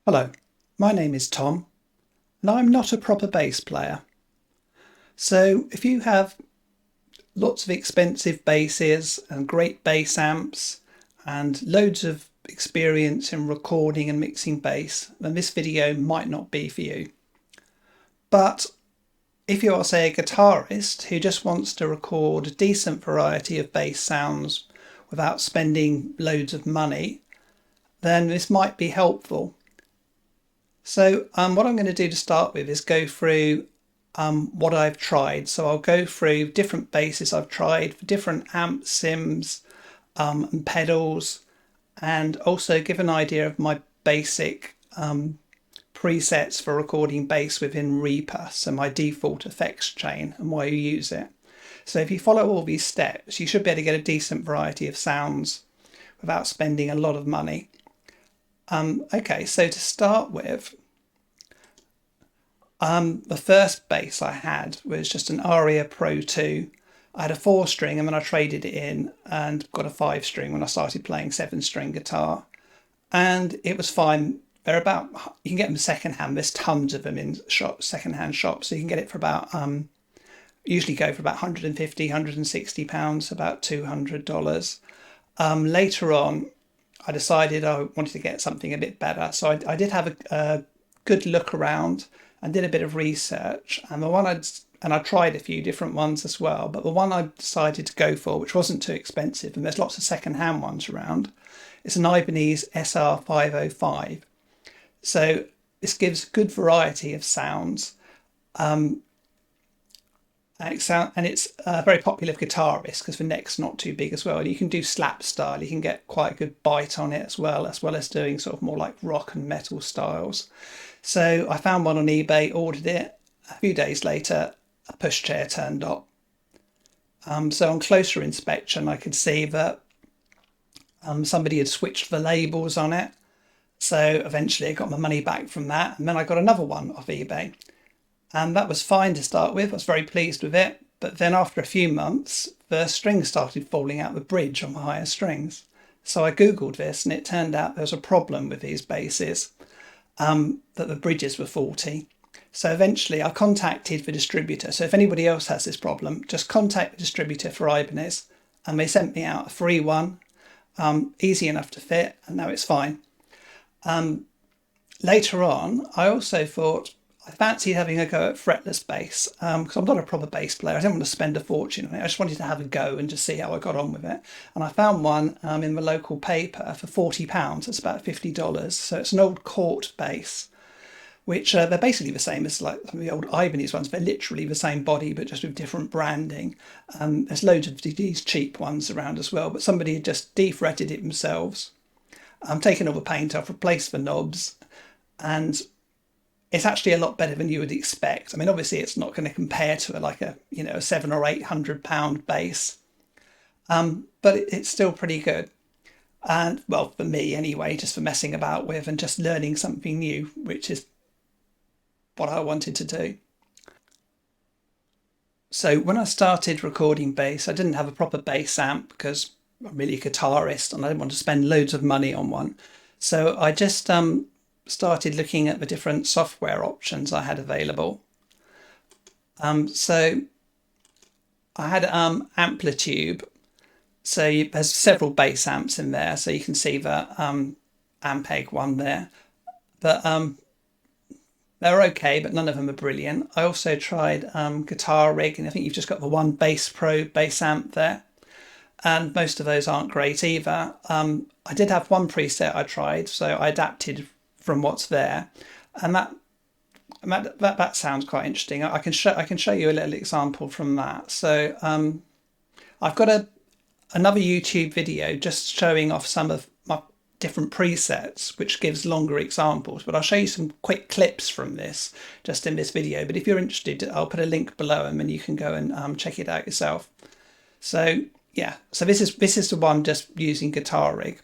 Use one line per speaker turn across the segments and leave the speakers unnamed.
Hello, my name is Tom, and I'm not a proper bass player. So if you have lots of expensive basses and great bass amps and loads of experience in recording and mixing bass, then this video might not be for you. But if you are, say, a guitarist who just wants to record a decent variety of bass sounds without spending loads of money, then this might be helpful. So what I'm going to do to start with is go through what I've tried. So I'll go through different basses I've tried for different amp sims and pedals, and also give an idea of my basic presets for recording bass within Reaper, so my default effects chain, and why you use it. So if you follow all these steps, you should be able to get a decent variety of sounds without spending a lot of money. Okay, so to start with, the first bass I had was just an Aria Pro 2. I had a 4-string and then I traded it in and got a 5-string when I started playing 7-string guitar. And it was fine. They're about, you can get them secondhand. There's tons of them in shops, secondhand shops. So you can get it for about, usually go for about £150, £160, about $200. Later on, I decided I wanted to get something a bit better. So I did have a good look around and did a bit of research. And I tried a few different ones as well. But the one I decided to go for, which wasn't too expensive, and there's lots of second-hand ones around, is an Ibanez SR505. So this gives a good variety of sounds. And it's very popular for guitarists because the neck's not too big as well. And you can do slap style. You can get quite a good bite on it as well as doing sort of more like rock and metal styles. So I found one on eBay, ordered it. A few days later, a pushchair turned up. So on closer inspection, I could see that somebody had switched the labels on it. So eventually I got my money back from that. And then I got another one off eBay. And that was fine to start with. I was very pleased with it. But then after a few months, the strings started falling out the bridge on the higher strings. So I Googled this, and it turned out there was a problem with these basses, that the bridges were faulty. So eventually I contacted the distributor. So if anybody else has this problem, just contact the distributor for Ibanez, and they sent me out a free one, easy enough to fit, and now it's fine. Later on, I also thought, I fancied having a go at fretless bass, because I'm not a proper bass player. I didn't want to spend a fortune on it. I just wanted to have a go and just see how I got on with it. And I found one in the local paper for £40. That's about $50. So it's an old Court bass, which they're basically the same as like some of the old Ibanez ones. They're literally the same body, but just with different branding. There's loads of these cheap ones around as well, but somebody had just defretted it themselves. Taken all the paint off, replaced the knobs, and it's actually a lot better than you would expect. I mean, obviously it's not going to compare to a £700 or £800 bass, but it's still pretty good. And well, for me anyway, just for messing about with and just learning something new, which is what I wanted to do. So when I started recording bass, I didn't have a proper bass amp because I'm really a guitarist and I didn't want to spend loads of money on one. So I just started looking at the different software options I had available. So I had Amplitude. So there's several bass amps in there. So you can see the Ampeg one there. But they're okay, but none of them are brilliant. I also tried Guitar Rig, and I think you've just got the one Bass Pro bass amp there. And most of those aren't great either. I did have one preset I tried, so I adapted from what's there, and that sounds quite interesting. I can show you a little example from that. So I've got another YouTube video just showing off some of my different presets, which gives longer examples, but I'll show you some quick clips from this just in this video. But if you're interested, I'll put a link below them and you can go and check it out yourself. So yeah, so this is the one just using Guitar Rig.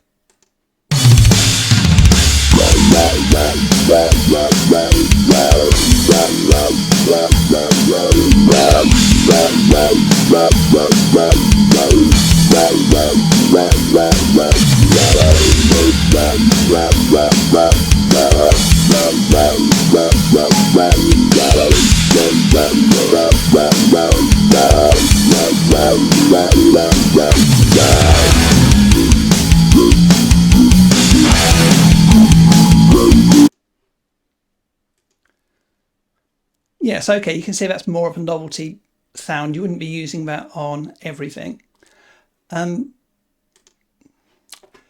that's okay. You can see that's more of a novelty sound. You wouldn't be using that on everything.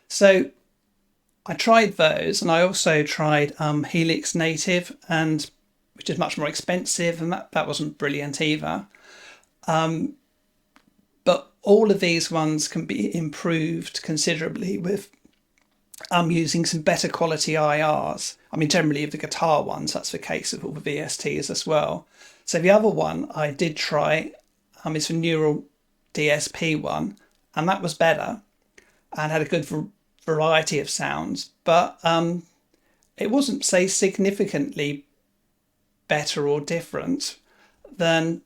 So I tried those, and I also tried Helix Native, and which is much more expensive, and that wasn't brilliant either. But all of these ones can be improved considerably with using some better quality IRs. I mean, generally of the guitar ones, that's the case of all the VSTs as well. So the other one I did try is the Neural DSP one, and that was better and had a good variety of sounds, but it wasn't, say, significantly better or different than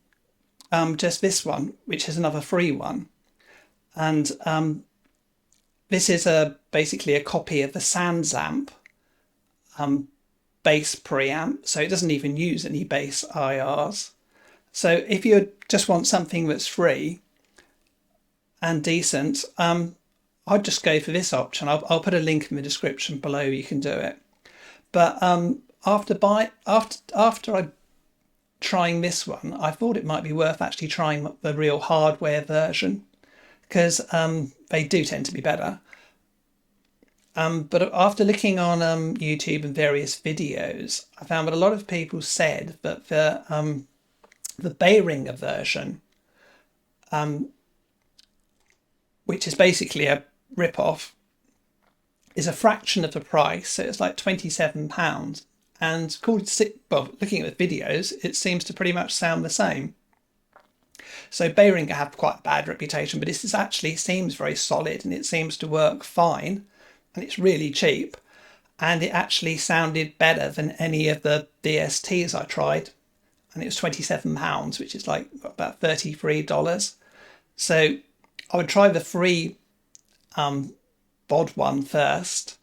just this one, which is another free one. And this is basically a copy of the SansAmp bass preamp, so it doesn't even use any bass IRs. So if you just want something that's free and decent, I'd just go for this option. I'll put a link in the description below. You can do it. But after trying this one, I thought it might be worth actually trying the real hardware version, because they do tend to be better. But after looking on YouTube and various videos, I found that a lot of people said that the Behringer version, which is basically a rip-off, is a fraction of the price. So it's like £27. And looking at the videos, it seems to pretty much sound the same. So Behringer have quite a bad reputation, but this actually seems very solid, and it seems to work fine, and it's really cheap, and it actually sounded better than any of the DSTs I tried, and it was £27, which is like about $33. So I would try the free bod one first,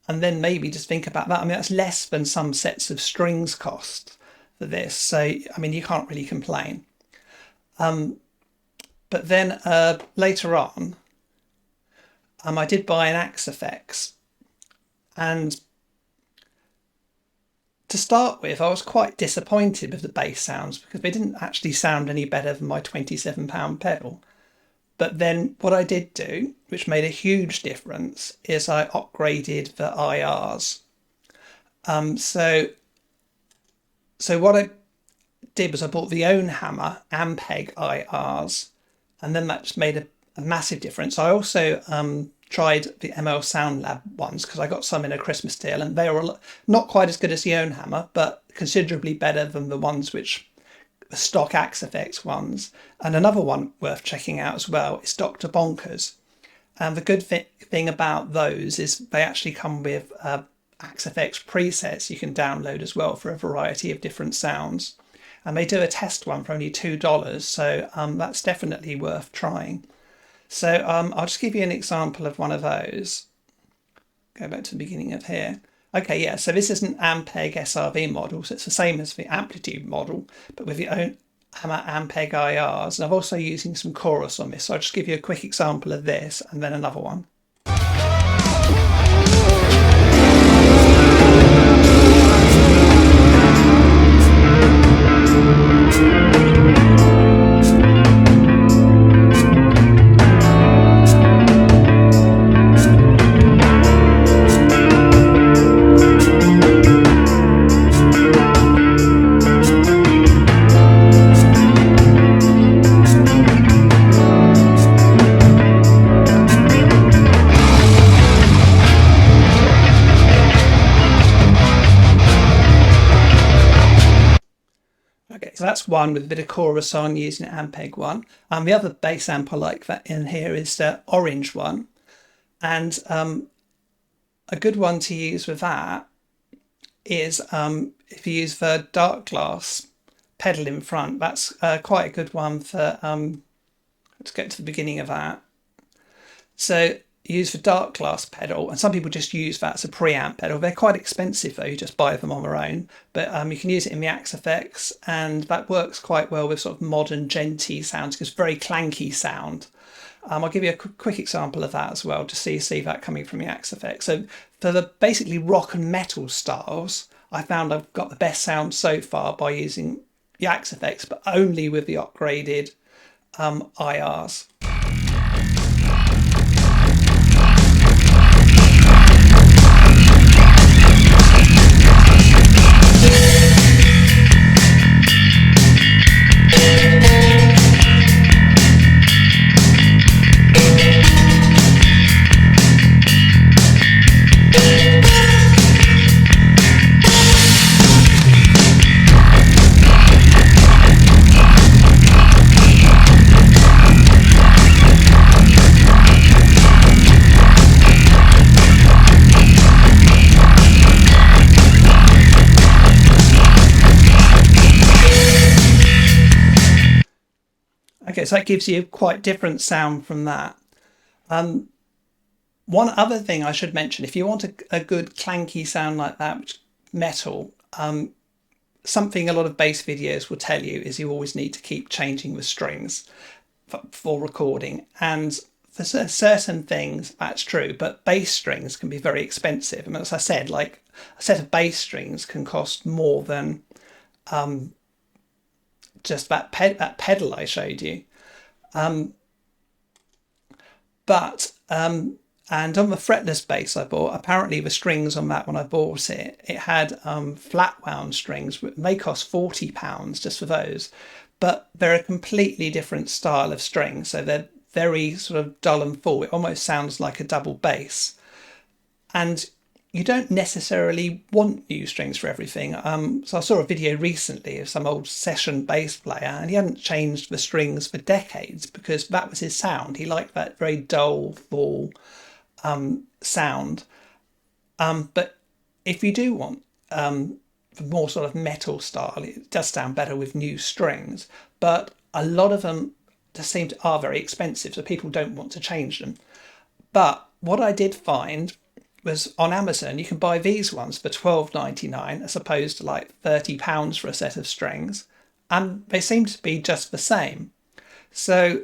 and then maybe just think about that. I mean, that's less than some sets of strings cost for this, so I mean, you can't really complain. But then later on, I did buy an Axe Effects, and to start with, I was quite disappointed with the bass sounds because they didn't actually sound any better than my £27 pedal. But then what I did do, which made a huge difference, is I upgraded the IRs. So what I did was I bought the Own Hammer Ampeg IRs, and then that just made a massive difference. I also tried the ML Sound Lab ones because I got some in a Christmas deal, and they were not quite as good as the Own Hammer, but considerably better than the ones which the stock Axe Effects ones. And another one worth checking out as well is Dr. Bonkers. And the good thing about those is they actually come with Axe Effects presets you can download as well for a variety of different sounds. And they do a test one for only $2, so that's definitely worth trying. So I'll just give you an example of one of those. Go back to the beginning of here. Okay, yeah, so this is an Ampeg SRV model, so it's the same as the Amplitude model, but with the Own Hammer Ampeg IRs. And I'm also using some chorus on this, so I'll just give you a quick example of this and then another one. Okay, so that's one with a bit of chorus on using an Ampeg one. The other bass amp I like that in here is the orange one. And a good one to use with that is if you use the DARKGLASS pedal in front. That's quite a good one for, let's get to the beginning of that. So use the DARKGLASS pedal, and some people just use that as a preamp pedal. They're quite expensive though, you just buy them on their own, but you can use it in the Axe Effects, and that works quite well with sort of modern djenty sounds. It's very clanky sound. I'll give you a quick example of that as well, just so you see that coming from the Axe Effects. So for the basically rock and metal styles, I found I've got the best sound so far by using the Axe effects, but only with the upgraded IRs. Okay, so that gives you a quite different sound from that. One other thing I should mention, if you want a good clanky sound like that, which metal, something a lot of bass videos will tell you is you always need to keep changing the strings for recording. And for certain things, that's true, but bass strings can be very expensive. I mean, as I said, like a set of bass strings can cost more than just that pedal I showed you. And on the fretless bass I bought, apparently the strings on that when I bought it, it had flat wound strings. They cost £40 just for those, but they're a completely different style of string. So they're very sort of dull and full. It almost sounds like a double bass. And you don't necessarily want new strings for everything. So I saw a video recently of some old session bass player, and he hadn't changed the strings for decades because that was his sound. He liked that very dull, full sound. But if you do want the more sort of metal style, it does sound better with new strings. But a lot of them just are very expensive, so people don't want to change them. But what I did find was on Amazon, you can buy these ones for £12.99 as opposed to like £30 for a set of strings, and they seem to be just the same. So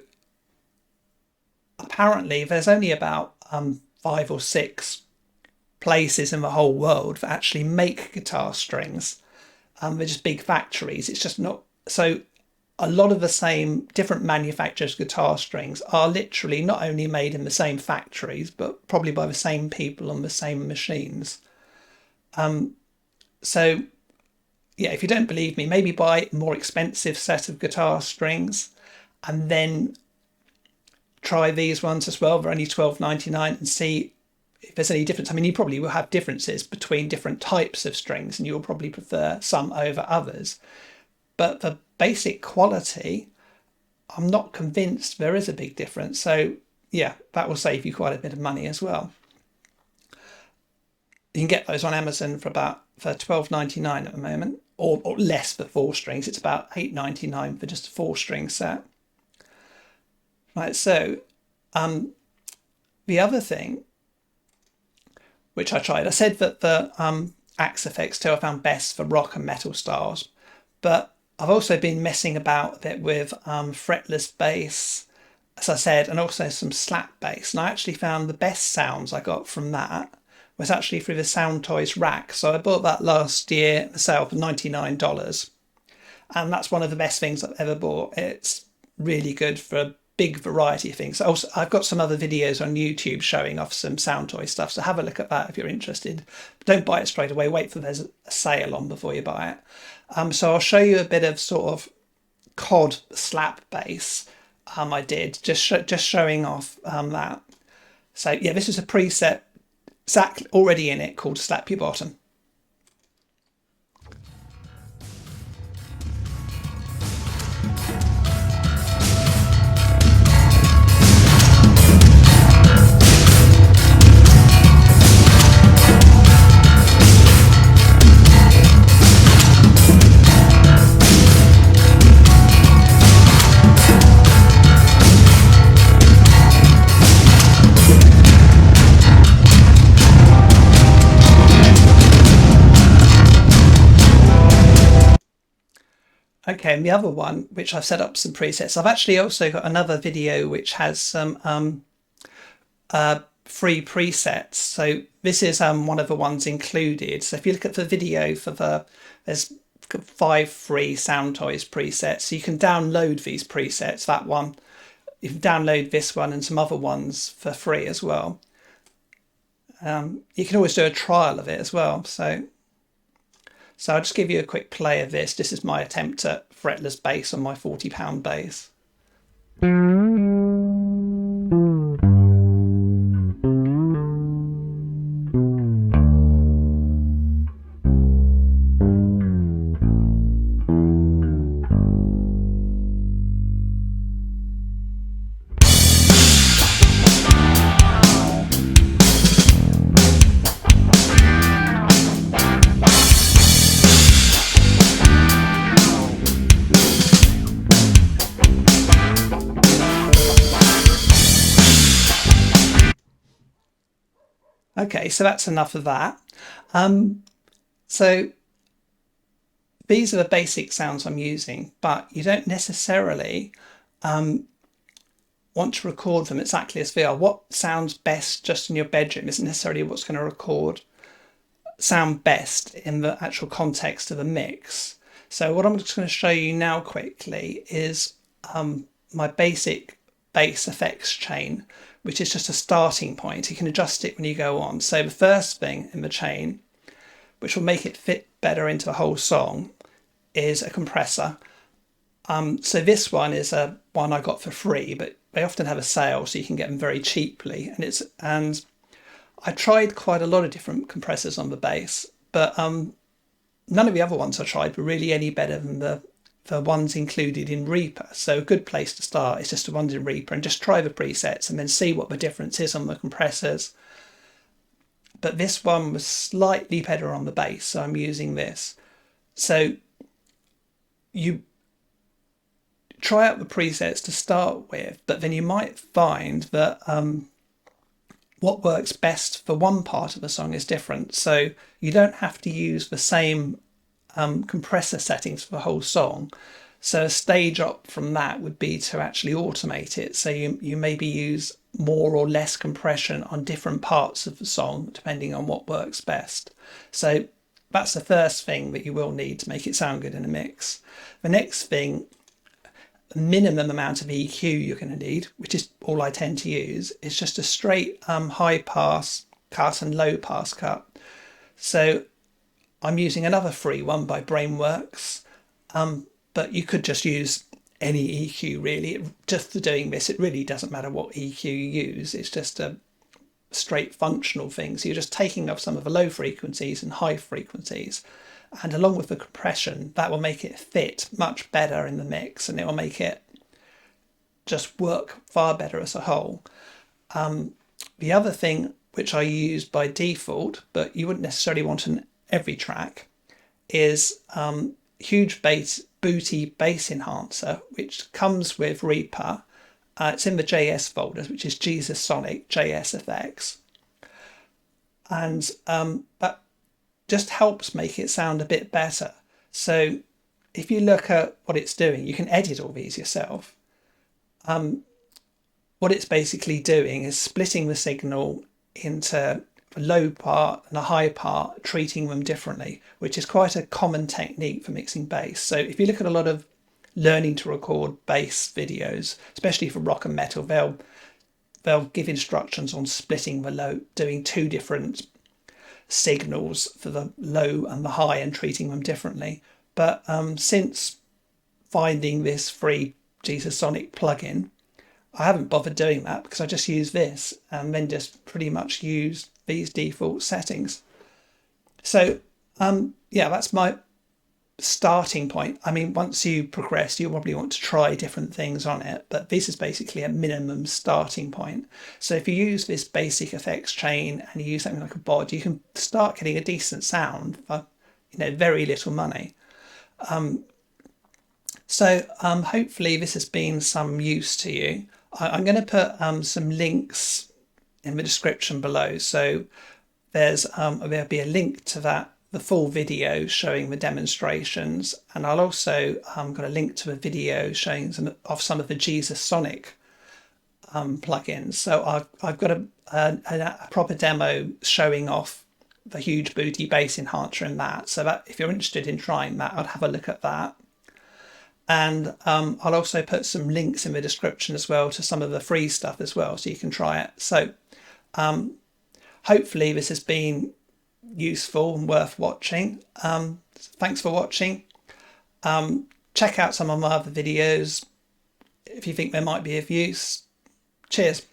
apparently there's only about 5 or 6 places in the whole world that actually make guitar strings. They're just big factories. It's just not so. A lot of the same different manufacturers' guitar strings are literally not only made in the same factories, but probably by the same people on the same machines. So yeah, if you don't believe me, maybe buy a more expensive set of guitar strings and then try these ones as well. They're only £12.99 and see if there's any difference. I mean, you probably will have differences between different types of strings and you'll probably prefer some over others. But the basic quality, I'm not convinced there is a big difference. So yeah, that will save you quite a bit of money as well. You can get those on Amazon for £12.99 at the moment, or less for 4 strings. It's about £8.99 for just a 4-string set. Right, so the other thing which I tried, I said that the Axe effects too I found best for rock and metal styles, but I've also been messing about a bit with fretless bass, as I said, and also some slap bass. And I actually found the best sounds I got from that was actually through the SOUNDTOYS rack. So I bought that last year myself for $99. And that's one of the best things I've ever bought. It's really good for a big variety of things. Also, I've got some other videos on YouTube showing off some SOUNDTOYS stuff. So have a look at that if you're interested. But don't buy it straight away. Wait for there's a sale on before you buy it. So I'll show you a bit of sort of COD slap bass I did, just showing off that. So yeah, this is a preset exactly already in it called Slap Your Bottom. Okay, and the other one, which I've set up some presets, I've actually also got another video which has some free presets. So this is one of the ones included. So if you look at the video for there's 5 free SOUNDTOYS presets. So you can download these presets, that one. You can download this one and some other ones for free as well. You can always do a trial of it as well. So I'll just give you a quick play of this. This is my attempt at fretless bass on my £40 bass. Okay, so that's enough of that. So these are the basic sounds I'm using, but you don't necessarily want to record them exactly as they are. What sounds best just in your bedroom isn't necessarily what's going to sound best in the actual context of a mix. So what I'm just going to show you now quickly is my basic bass effects chain, which is just a starting point. You can adjust it when you go on. So the first thing in the chain, which will make it fit better into the whole song, is a compressor. So this one is one I got for free, but they often have a sale, so you can get them very cheaply. And I tried quite a lot of different compressors on the bass, but none of the other ones I tried were really any better than the ones included in Reaper. So a good place to start is just the ones in Reaper and just try the presets and then see what the difference is on the compressors. But this one was slightly better on the bass, so I'm using this. So you try out the presets to start with, but then you might find that what works best for one part of the song is different. So you don't have to use the same compressor settings for the whole song. So a stage up from that would be to actually automate it. So you maybe use more or less compression on different parts of the song, depending on what works best. So that's the first thing that you will need to make it sound good in a mix. The next thing, the minimum amount of EQ you're going to need, which is all I tend to use, is just a straight high pass cut and low pass cut. So I'm using another free one by Brainworks, but you could just use any EQ really. Just for doing this, it really doesn't matter what EQ you use. It's just a straight functional thing. So you're just taking up some of the low frequencies and high frequencies, and along with the compression, that will make it fit much better in the mix, and it will make it just work far better as a whole. The other thing which I use by default, but you wouldn't necessarily want on every track, is huge booty bass enhancer, which comes with Reaper. It's in the JS folders, which is Jesus Sonic JS effects, and that just helps make it sound a bit better. So if you look at what it's doing, you can edit all these yourself. What it's basically doing is splitting the signal into a low part and a high part, treating them differently, which is quite a common technique for mixing bass. So if you look at a lot of learning to record bass videos, especially for rock and metal, they'll give instructions on splitting the low, doing two different signals for the low and the high and treating them differently. But since finding this free Jesus Sonic plugin, I haven't bothered doing that, because I just use this and then just pretty much use these default settings. So yeah, that's my starting point. I mean, once you progress, you'll probably want to try different things on it, but this is basically a minimum starting point. So if you use this basic effects chain and you use something like a bod, you can start getting a decent sound for, you know, very little money. So hopefully this has been some use to you. I'm going to put some links in the description below. So there'll be a link to the full video showing the demonstrations, and I'll also got a link to a video showing some of the Jesus Sonic plugins. So I've got a proper demo showing off the huge booty bass enhancer in that. So that if you're interested in trying that, I'd have a look at that. And I'll also put some links in the description as well to some of the free stuff as well, so you can try it. So hopefully this has been useful and worth watching. Thanks for watching. Check out some of my other videos if you think they might be of use. Cheers.